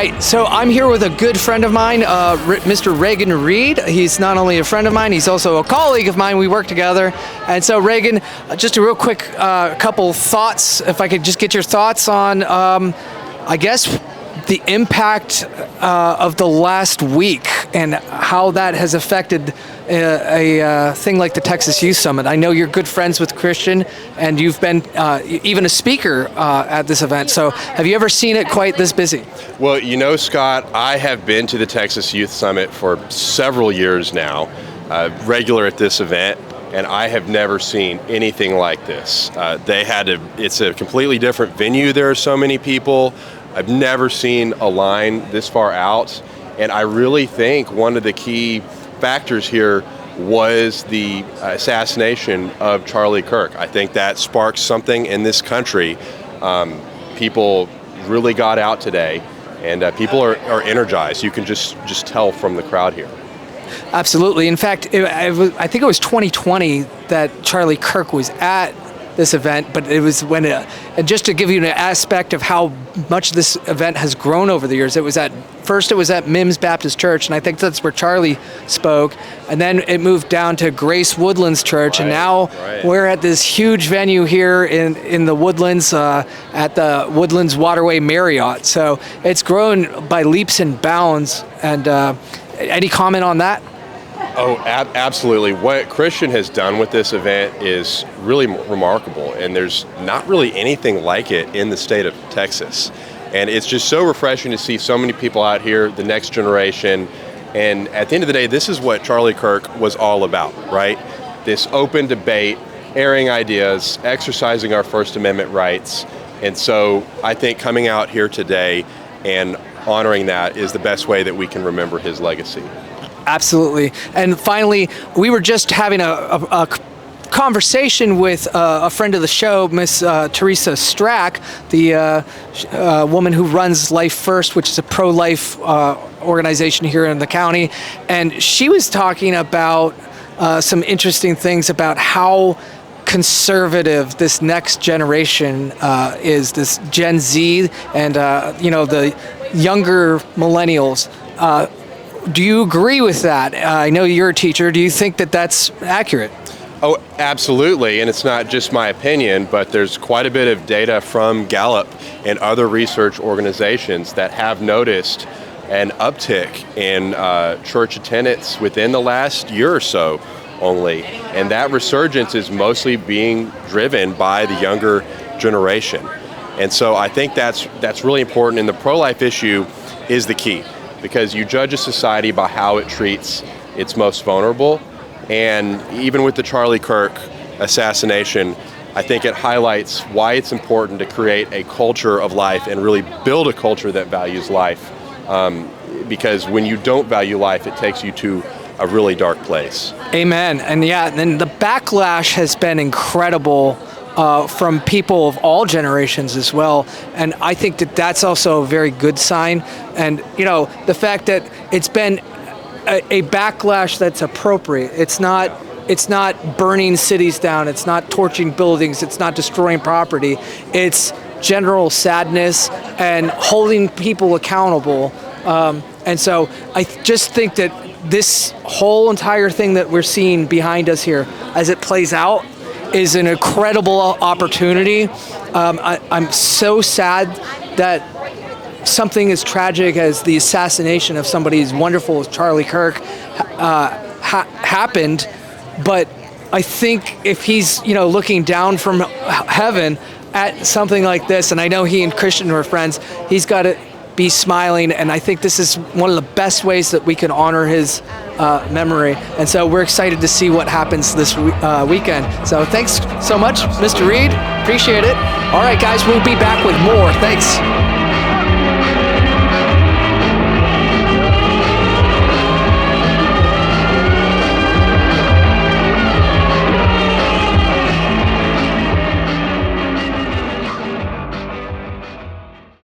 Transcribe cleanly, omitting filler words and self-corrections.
right, so I'm here with a good friend of mine, Mr. Reagan Reed. He's not only a friend of mine, he's also a colleague of mine. We work together. And so, Reagan, just a real quick couple thoughts, if I could just get your thoughts on, I guess, the impact of the last week and how that has affected a thing like the Texas Youth Summit. I know you're good friends with Christian, and you've been even a speaker at this event. So have you ever seen it quite this busy? Well, you know, Scott, I have been to the Texas Youth Summit for several years now, regular at this event, and I have never seen anything like this. It's a completely different venue. There are so many people. I've never seen a line this far out, and I really think one of the key factors here was the assassination of Charlie Kirk. I think that sparked something in this country. People really got out today, and people are energized. You can just tell from the crowd here. Absolutely. In fact, I think it was 2020 that Charlie Kirk was at this event, but it was when and just to give you an aspect of how much this event has grown over the years, it was at Mims Baptist Church, and I think that's where Charlie spoke, and then it moved down to Grace Woodlands Church, and now we're at this huge venue here in the Woodlands, at the Woodlands Waterway Marriott. So it's grown by leaps and bounds. And any comment on that? Oh, absolutely. What Christian has done with this event is really remarkable, and there's not really anything like it in the state of Texas. And it's just so refreshing to see so many people out here, the next generation. And at the end of the day, this is what Charlie Kirk was all about, right? This open debate, airing ideas, exercising our First Amendment rights. And so I think coming out here today and honoring that is the best way that we can remember his legacy. Absolutely. And finally, we were just having a conversation with a friend of the show, Miss Teresa Strack, the woman who runs Life First, which is a pro-life organization here in the county. And she was talking about some interesting things about how conservative this next generation is, this Gen Z and the younger millennials. Do you agree with that? I know you're a teacher. Do you think that that's accurate? Oh, absolutely. And it's not just my opinion, but there's quite a bit of data from Gallup and other research organizations that have noticed an uptick in church attendance within the last year or so only. And that resurgence is mostly being driven by the younger generation. And so I think that's really important. And the pro-life issue is the key, because you judge a society by how it treats its most vulnerable. And even with the Charlie Kirk assassination, I think it highlights why it's important to create a culture of life and really build a culture that values life. Because when you don't value life, it takes you to a really dark place. Amen. And then the backlash has been incredible from people of all generations as well. And I think that that's also a very good sign. And, the fact that it's been a backlash that's appropriate. It's not burning cities down. It's not torching buildings. It's not destroying property. It's general sadness and holding people accountable. And so I just think that this whole entire thing that we're seeing behind us here as it plays out is an incredible opportunity. I'm so sad that something as tragic as the assassination of somebody as wonderful as Charlie Kirk happened. But I think if he's, looking down from heaven at something like this, and I know he and Christian were friends, he's got to be smiling, and I think this is one of the best ways that we can honor his memory. And so we're excited to see what happens this weekend. So thanks so much, Mr. Reed. Appreciate it. All right, guys, we'll be back with more. Thanks.